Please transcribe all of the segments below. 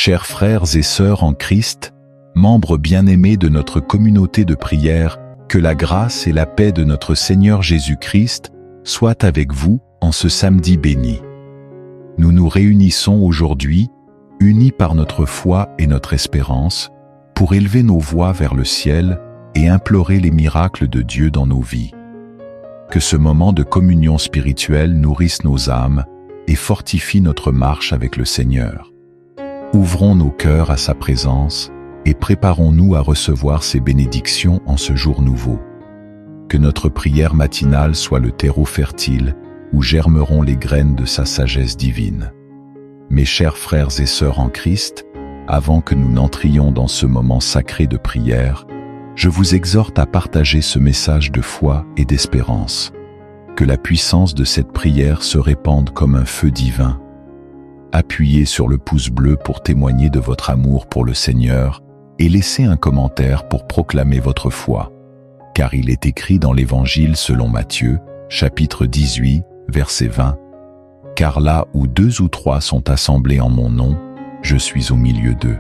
Chers frères et sœurs en Christ, membres bien-aimés de notre communauté de prière, que la grâce et la paix de notre Seigneur Jésus-Christ soient avec vous en ce samedi béni. Nous nous réunissons aujourd'hui, unis par notre foi et notre espérance, pour élever nos voix vers le ciel et implorer les miracles de Dieu dans nos vies. Que ce moment de communion spirituelle nourrisse nos âmes et fortifie notre marche avec le Seigneur. Ouvrons nos cœurs à sa présence et préparons-nous à recevoir ses bénédictions en ce jour nouveau. Que notre prière matinale soit le terreau fertile où germeront les graines de sa sagesse divine. Mes chers frères et sœurs en Christ, avant que nous n'entrions dans ce moment sacré de prière, je vous exhorte à partager ce message de foi et d'espérance. Que la puissance de cette prière se répande comme un feu divin. Appuyez sur le pouce bleu pour témoigner de votre amour pour le Seigneur et laissez un commentaire pour proclamer votre foi. Car il est écrit dans l'Évangile selon Matthieu, chapitre 18, verset 20, « Car là où 2 ou 3 sont assemblés en mon nom, je suis au milieu d'eux. »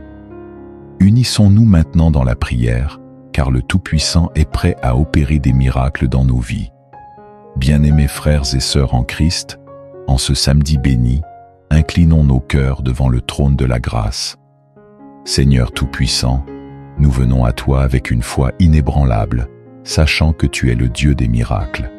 Unissons-nous maintenant dans la prière, car le Tout-Puissant est prêt à opérer des miracles dans nos vies. Bien-aimés frères et sœurs en Christ, en ce samedi béni, inclinons nos cœurs devant le trône de la grâce. Seigneur Tout-Puissant, nous venons à toi avec une foi inébranlable, sachant que tu es le Dieu des miracles.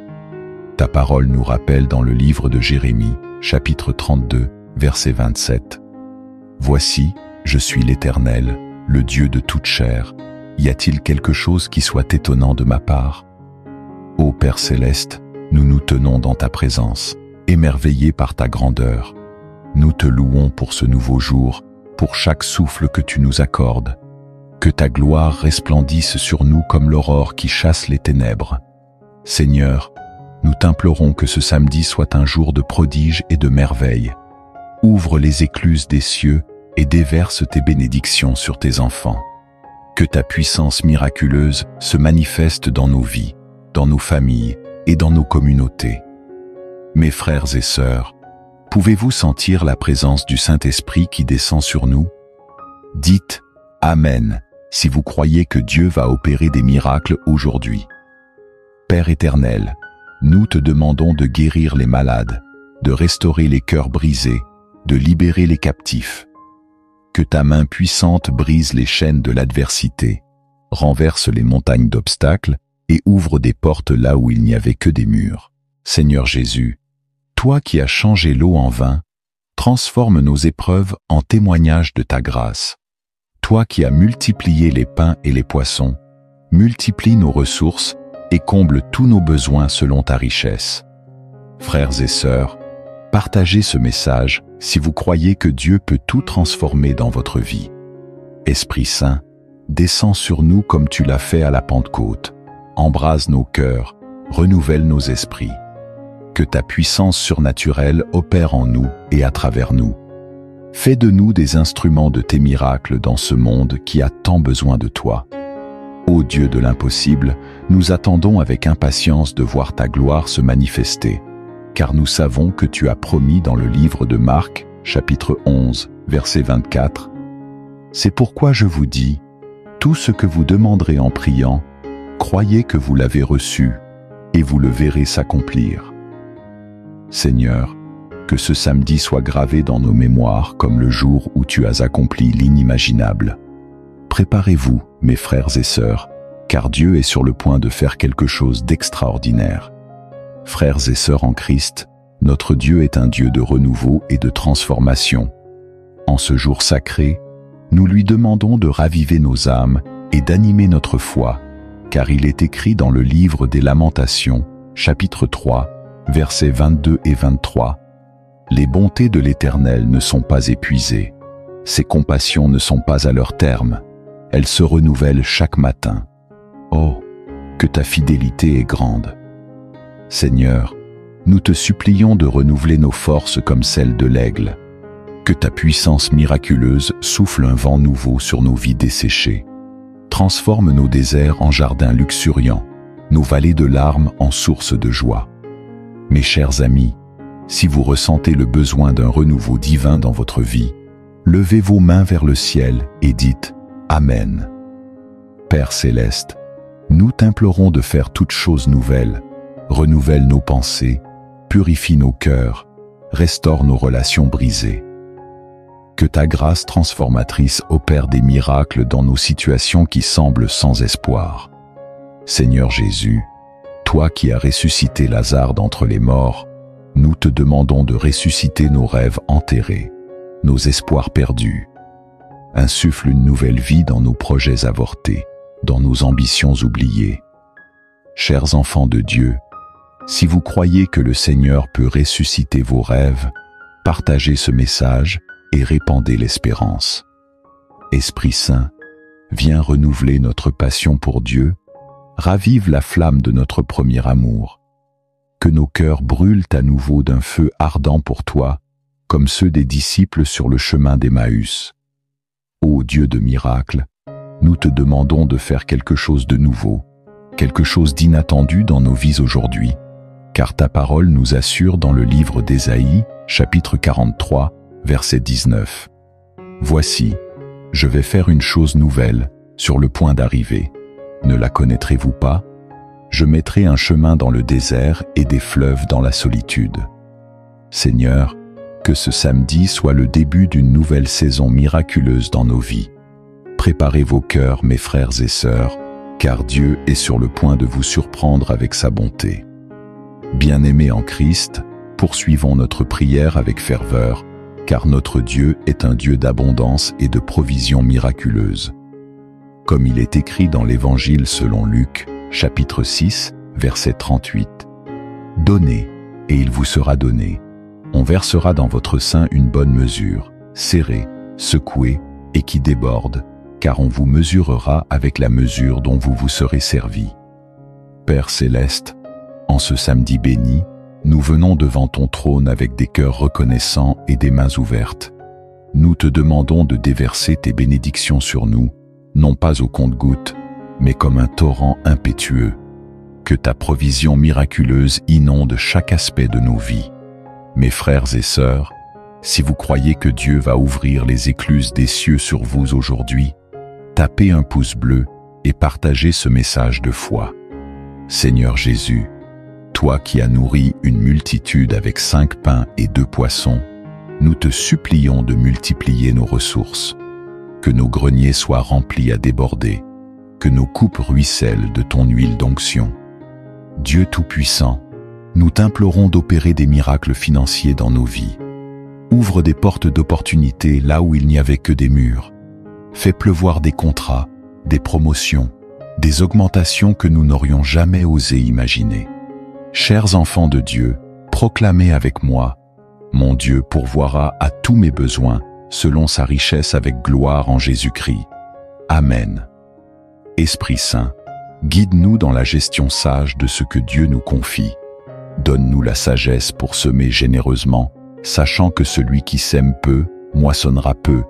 Ta parole nous rappelle dans le livre de Jérémie, chapitre 32, verset 27. « Voici, je suis l'Éternel, le Dieu de toute chair. Y a-t-il quelque chose qui soit étonnant de ma part? Ô Père céleste, nous nous tenons dans ta présence, émerveillés par ta grandeur. Nous te louons pour ce nouveau jour, pour chaque souffle que tu nous accordes. Que ta gloire resplendisse sur nous comme l'aurore qui chasse les ténèbres. Seigneur, nous t'implorons que ce samedi soit un jour de prodiges et de merveilles. Ouvre les écluses des cieux et déverse tes bénédictions sur tes enfants. Que ta puissance miraculeuse se manifeste dans nos vies, dans nos familles et dans nos communautés. Mes frères et sœurs, pouvez-vous sentir la présence du Saint-Esprit qui descend sur nous? Dites « Amen » si vous croyez que Dieu va opérer des miracles aujourd'hui. Père éternel, nous te demandons de guérir les malades, de restaurer les cœurs brisés, de libérer les captifs. Que ta main puissante brise les chaînes de l'adversité, renverse les montagnes d'obstacles et ouvre des portes là où il n'y avait que des murs. Seigneur Jésus, toi qui as changé l'eau en vin, transforme nos épreuves en témoignages de ta grâce. Toi qui as multiplié les pains et les poissons, multiplie nos ressources et comble tous nos besoins selon ta richesse. Frères et sœurs, partagez ce message si vous croyez que Dieu peut tout transformer dans votre vie. Esprit Saint, descends sur nous comme tu l'as fait à la Pentecôte. Embrase nos cœurs, renouvelle nos esprits. Que ta puissance surnaturelle opère en nous et à travers nous. Fais de nous des instruments de tes miracles dans ce monde qui a tant besoin de toi. Ô Dieu de l'impossible, nous attendons avec impatience de voir ta gloire se manifester, car nous savons que tu as promis dans le livre de Marc, chapitre 11, verset 24, « C'est pourquoi je vous dis, tout ce que vous demanderez en priant, croyez que vous l'avez reçu, et vous le verrez s'accomplir. » Seigneur, que ce samedi soit gravé dans nos mémoires comme le jour où tu as accompli l'inimaginable. Préparez-vous, mes frères et sœurs, car Dieu est sur le point de faire quelque chose d'extraordinaire. Frères et sœurs en Christ, notre Dieu est un Dieu de renouveau et de transformation. En ce jour sacré, nous lui demandons de raviver nos âmes et d'animer notre foi, car il est écrit dans le livre des Lamentations, chapitre 3, versets 22 et 23. « Les bontés de l'Éternel ne sont pas épuisées, ses compassions ne sont pas à leur terme, elles se renouvellent chaque matin. Oh, que ta fidélité est grande. » Seigneur, nous te supplions de renouveler nos forces comme celles de l'aigle. Que ta puissance miraculeuse souffle un vent nouveau sur nos vies desséchées. Transforme nos déserts en jardins luxuriants, nos vallées de larmes en sources de joie. Mes chers amis, si vous ressentez le besoin d'un renouveau divin dans votre vie, levez vos mains vers le ciel et dites Amen. Père céleste, nous t'implorons de faire toutes choses nouvelles, renouvelle nos pensées, purifie nos cœurs, restaure nos relations brisées. Que ta grâce transformatrice opère des miracles dans nos situations qui semblent sans espoir. Seigneur Jésus, toi qui as ressuscité Lazare d'entre les morts, nous te demandons de ressusciter nos rêves enterrés, nos espoirs perdus. Insuffle une nouvelle vie dans nos projets avortés, dans nos ambitions oubliées. Chers enfants de Dieu, si vous croyez que le Seigneur peut ressusciter vos rêves, partagez ce message et répandez l'espérance. Esprit Saint, viens renouveler notre passion pour Dieu, ravive la flamme de notre premier amour. Que nos cœurs brûlent à nouveau d'un feu ardent pour toi, comme ceux des disciples sur le chemin d'Emmaüs. Ô Dieu de miracles, nous te demandons de faire quelque chose de nouveau, quelque chose d'inattendu dans nos vies aujourd'hui, car ta parole nous assure dans le livre d'Ésaïe, chapitre 43, verset 19. Voici, je vais faire une chose nouvelle, sur le point d'arriver. Ne la connaîtrez-vous pas? Je mettrai un chemin dans le désert et des fleuves dans la solitude. Seigneur, que ce samedi soit le début d'une nouvelle saison miraculeuse dans nos vies. Préparez vos cœurs, mes frères et sœurs, car Dieu est sur le point de vous surprendre avec sa bonté. Bien-aimés en Christ, poursuivons notre prière avec ferveur, car notre Dieu est un Dieu d'abondance et de provision miraculeuse. Comme il est écrit dans l'Évangile selon Luc, chapitre 6, verset 38. Donnez, et il vous sera donné. On versera dans votre sein une bonne mesure, serrée, secouée, et qui déborde, car on vous mesurera avec la mesure dont vous vous serez servi. Père céleste, en ce samedi béni, nous venons devant ton trône avec des cœurs reconnaissants et des mains ouvertes. Nous te demandons de déverser tes bénédictions sur nous, non pas au compte-gouttes, mais comme un torrent impétueux. Que ta provision miraculeuse inonde chaque aspect de nos vies. Mes frères et sœurs, si vous croyez que Dieu va ouvrir les écluses des cieux sur vous aujourd'hui, tapez un pouce bleu et partagez ce message de foi. Seigneur Jésus, toi qui as nourri une multitude avec 5 pains et 2 poissons, nous te supplions de multiplier nos ressources. Que nos greniers soient remplis à déborder, que nos coupes ruissellent de ton huile d'onction. Dieu Tout-Puissant, nous t'implorons d'opérer des miracles financiers dans nos vies. Ouvre des portes d'opportunités là où il n'y avait que des murs. Fais pleuvoir des contrats, des promotions, des augmentations que nous n'aurions jamais osé imaginer. Chers enfants de Dieu, proclamez avec moi, mon Dieu pourvoira à tous mes besoins, selon sa richesse avec gloire en Jésus-Christ. Amen. Esprit Saint, guide-nous dans la gestion sage de ce que Dieu nous confie. Donne-nous la sagesse pour semer généreusement, sachant que celui qui sème peu, moissonnera peu,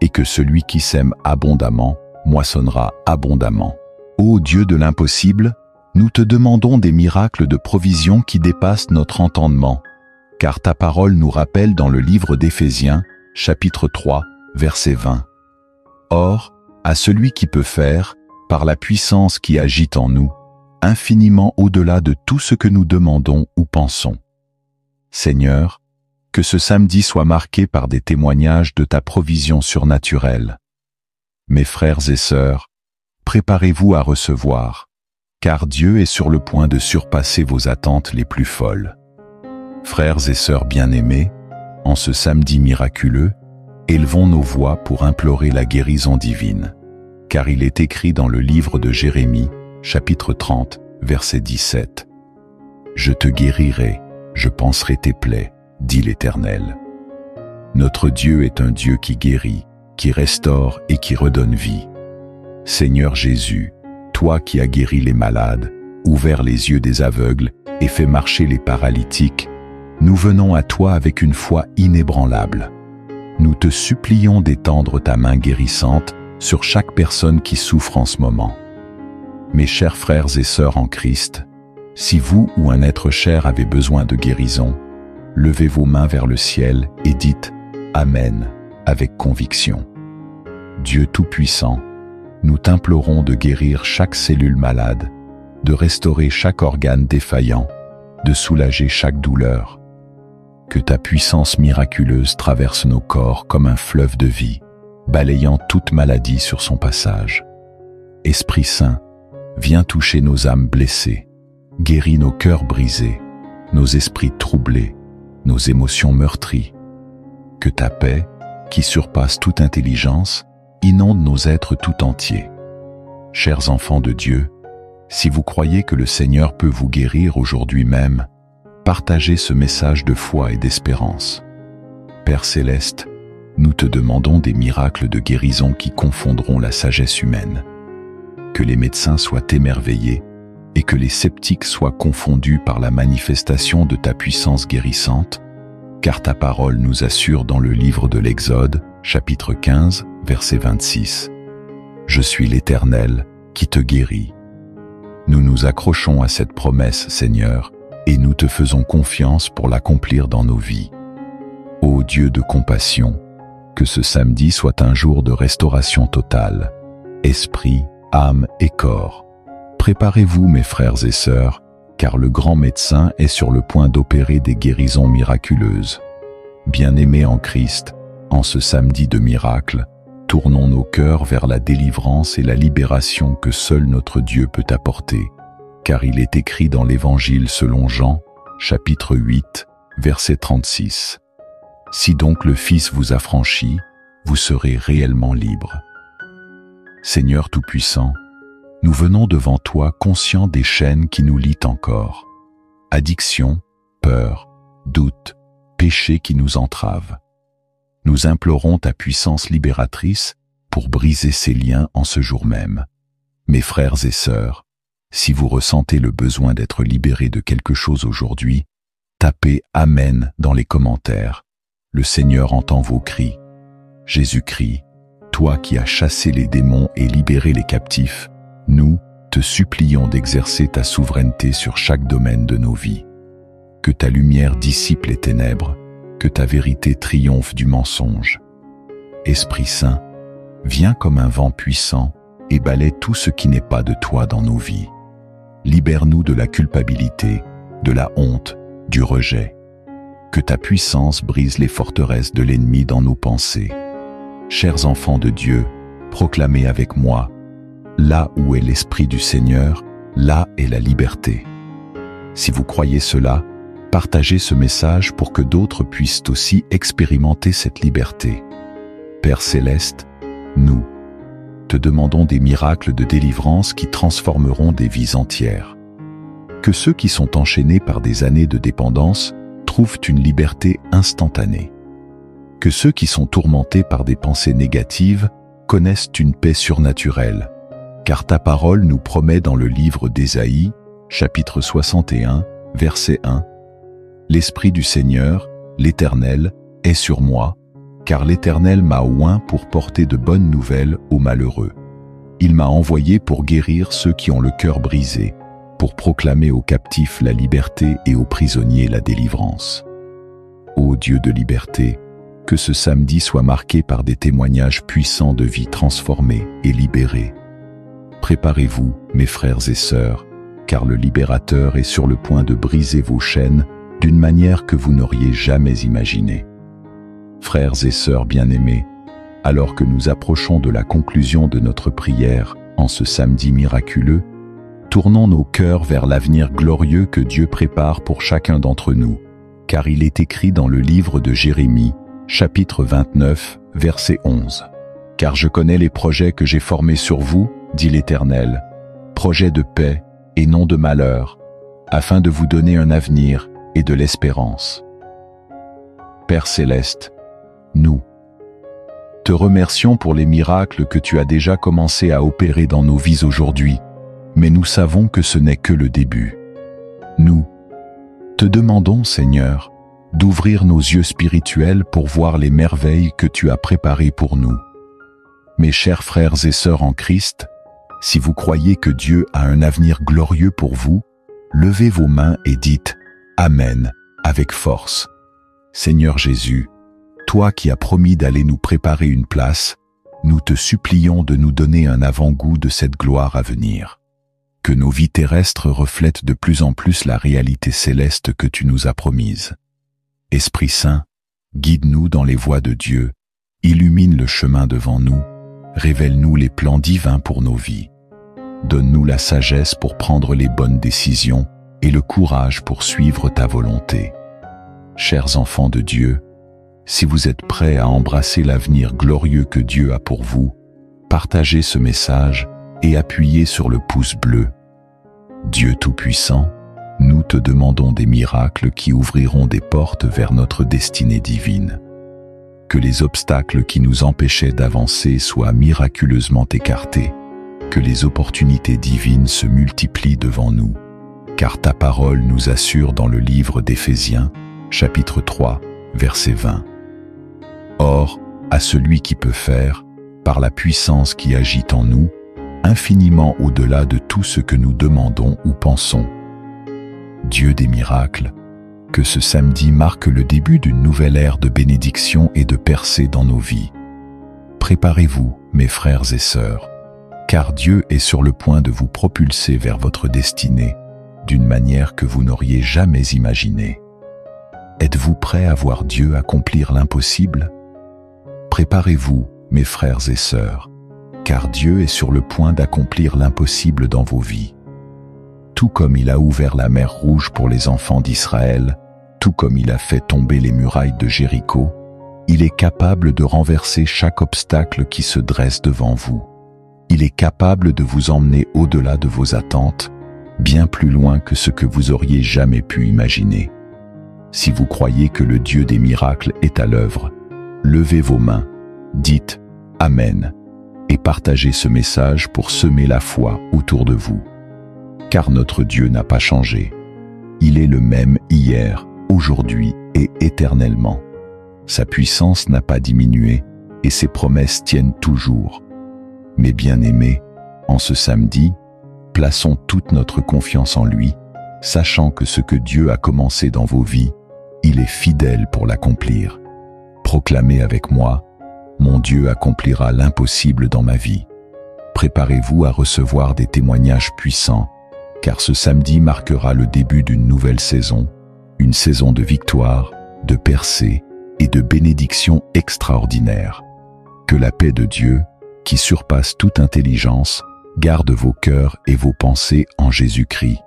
et que celui qui sème abondamment, moissonnera abondamment. Ô Dieu de l'impossible, nous te demandons des miracles de provision qui dépassent notre entendement, car ta parole nous rappelle dans le livre d'Éphésiens, chapitre 3, verset 20. Or, à celui qui peut faire, par la puissance qui agit en nous, infiniment au-delà de tout ce que nous demandons ou pensons. Seigneur, que ce samedi soit marqué par des témoignages de ta provision surnaturelle. Mes frères et sœurs, préparez-vous à recevoir, car Dieu est sur le point de surpasser vos attentes les plus folles. Frères et sœurs bien-aimés, en ce samedi miraculeux, élevons nos voix pour implorer la guérison divine, car il est écrit dans le livre de Jérémie, chapitre 30, verset 17. « Je te guérirai, je panserai tes plaies, dit l'Éternel. » Notre Dieu est un Dieu qui guérit, qui restaure et qui redonne vie. Seigneur Jésus, toi qui as guéri les malades, ouvert les yeux des aveugles et fait marcher les paralytiques, nous venons à toi avec une foi inébranlable. Nous te supplions d'étendre ta main guérissante sur chaque personne qui souffre en ce moment. Mes chers frères et sœurs en Christ, si vous ou un être cher avez besoin de guérison, levez vos mains vers le ciel et dites « Amen ». avec conviction. Dieu Tout-Puissant, nous t'implorons de guérir chaque cellule malade, de restaurer chaque organe défaillant, de soulager chaque douleur. Que ta puissance miraculeuse traverse nos corps comme un fleuve de vie, balayant toute maladie sur son passage. Esprit Saint, viens toucher nos âmes blessées, guéris nos cœurs brisés, nos esprits troublés, nos émotions meurtries. Que ta paix, qui surpasse toute intelligence, inonde nos êtres tout entiers. Chers enfants de Dieu, si vous croyez que le Seigneur peut vous guérir aujourd'hui même, partagez ce message de foi et d'espérance. Père Céleste, nous te demandons des miracles de guérison qui confondront la sagesse humaine. Que les médecins soient émerveillés et que les sceptiques soient confondus par la manifestation de ta puissance guérissante, car ta parole nous assure dans le livre de l'Exode, chapitre 15, verset 26. Je suis l'Éternel qui te guérit. Nous nous accrochons à cette promesse, Seigneur, et nous te faisons confiance pour l'accomplir dans nos vies. Ô Dieu de compassion, que ce samedi soit un jour de restauration totale, esprit, âme et corps. Préparez-vous, mes frères et sœurs, car le grand médecin est sur le point d'opérer des guérisons miraculeuses. Bien-aimés en Christ, en ce samedi de miracle, tournons nos cœurs vers la délivrance et la libération que seul notre Dieu peut apporter, car il est écrit dans l'Évangile selon Jean, chapitre 8, verset 36. Si donc le Fils vous affranchit, vous serez réellement libres. Seigneur Tout-Puissant, nous venons devant toi conscients des chaînes qui nous lient encore. Addiction, peur, doute, péché qui nous entravent. Nous implorons ta puissance libératrice pour briser ces liens en ce jour même. Mes frères et sœurs, si vous ressentez le besoin d'être libérés de quelque chose aujourd'hui, tapez « Amen » dans les commentaires. Le Seigneur entend vos cris. Jésus-Christ, toi qui as chassé les démons et libéré les captifs, nous te supplions d'exercer ta souveraineté sur chaque domaine de nos vies. Que ta lumière dissipe les ténèbres, que ta vérité triomphe du mensonge. Esprit Saint, viens comme un vent puissant et balaie tout ce qui n'est pas de toi dans nos vies. Libère-nous de la culpabilité, de la honte, du rejet. Que ta puissance brise les forteresses de l'ennemi dans nos pensées. Chers enfants de Dieu, proclamez avec moi: là où est l'Esprit du Seigneur, là est la liberté. Si vous croyez cela, partagez ce message pour que d'autres puissent aussi expérimenter cette liberté. Père Céleste, nous te demandons des miracles de délivrance qui transformeront des vies entières. Que ceux qui sont enchaînés par des années de dépendance trouvent une liberté instantanée. Que ceux qui sont tourmentés par des pensées négatives connaissent une paix surnaturelle, car ta parole nous promet dans le livre d'Ésaïe, chapitre 61, verset 1, « L'Esprit du Seigneur, l'Éternel, est sur moi, car l'Éternel m'a oint pour porter de bonnes nouvelles aux malheureux. Il m'a envoyé pour guérir ceux qui ont le cœur brisé, pour proclamer aux captifs la liberté et aux prisonniers la délivrance. » Ô Dieu de liberté, que ce samedi soit marqué par des témoignages puissants de vie transformée et libérée. Préparez-vous, mes frères et sœurs, car le Libérateur est sur le point de briser vos chaînes d'une manière que vous n'auriez jamais imaginée. Frères et sœurs bien-aimés, alors que nous approchons de la conclusion de notre prière en ce samedi miraculeux, tournons nos cœurs vers l'avenir glorieux que Dieu prépare pour chacun d'entre nous, car il est écrit dans le livre de Jérémie, chapitre 29, verset 11. « Car je connais les projets que j'ai formés sur vous, dit l'Éternel, projets de paix et non de malheur, afin de vous donner un avenir et de l'espérance. » Père Céleste, nous te remercions pour les miracles que tu as déjà commencé à opérer dans nos vies aujourd'hui, mais nous savons que ce n'est que le début. Nous te demandons, Seigneur, d'ouvrir nos yeux spirituels pour voir les merveilles que tu as préparées pour nous. Mes chers frères et sœurs en Christ, si vous croyez que Dieu a un avenir glorieux pour vous, levez vos mains et dites « Amen » avec force. Seigneur Jésus, toi qui as promis d'aller nous préparer une place, nous te supplions de nous donner un avant-goût de cette gloire à venir. Que nos vies terrestres reflètent de plus en plus la réalité céleste que tu nous as promise. Esprit Saint, guide-nous dans les voies de Dieu, illumine le chemin devant nous, révèle-nous les plans divins pour nos vies. Donne-nous la sagesse pour prendre les bonnes décisions et le courage pour suivre ta volonté. Chers enfants de Dieu, si vous êtes prêts à embrasser l'avenir glorieux que Dieu a pour vous, partagez ce message et appuyez sur le pouce bleu. Dieu Tout-Puissant, nous te demandons des miracles qui ouvriront des portes vers notre destinée divine. Que les obstacles qui nous empêchaient d'avancer soient miraculeusement écartés, que les opportunités divines se multiplient devant nous, car ta parole nous assure dans le livre d'Éphésiens, chapitre 3, verset 20. Or, à celui qui peut faire, par la puissance qui agit en nous, infiniment au-delà de tout ce que nous demandons ou pensons. Dieu des miracles, que ce samedi marque le début d'une nouvelle ère de bénédiction et de percée dans nos vies. Préparez-vous, mes frères et sœurs, car Dieu est sur le point de vous propulser vers votre destinée d'une manière que vous n'auriez jamais imaginée. Êtes-vous prêts à voir Dieu accomplir l'impossible? Préparez-vous, mes frères et sœurs, car Dieu est sur le point d'accomplir l'impossible dans vos vies. Tout comme il a ouvert la mer Rouge pour les enfants d'Israël, tout comme il a fait tomber les murailles de Jéricho, il est capable de renverser chaque obstacle qui se dresse devant vous. Il est capable de vous emmener au-delà de vos attentes, bien plus loin que ce que vous auriez jamais pu imaginer. Si vous croyez que le Dieu des miracles est à l'œuvre, levez vos mains, dites « Amen » et partagez ce message pour semer la foi autour de vous. Car notre Dieu n'a pas changé. Il est le même hier, aujourd'hui et éternellement. Sa puissance n'a pas diminué et ses promesses tiennent toujours. Mes bien-aimés, en ce samedi, plaçons toute notre confiance en lui, sachant que ce que Dieu a commencé dans vos vies, il est fidèle pour l'accomplir. Proclamez avec moi, mon Dieu accomplira l'impossible dans ma vie. Préparez-vous à recevoir des témoignages puissants, car ce samedi marquera le début d'une nouvelle saison, une saison de victoire, de percée et de bénédiction extraordinaire. Que la paix de Dieu, qui surpasse toute intelligence, garde vos cœurs et vos pensées en Jésus-Christ.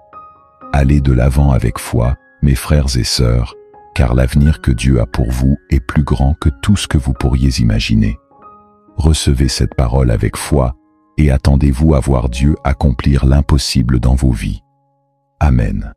Allez de l'avant avec foi, mes frères et sœurs, car l'avenir que Dieu a pour vous est plus grand que tout ce que vous pourriez imaginer. Recevez cette parole avec foi et attendez-vous à voir Dieu accomplir l'impossible dans vos vies. Amen.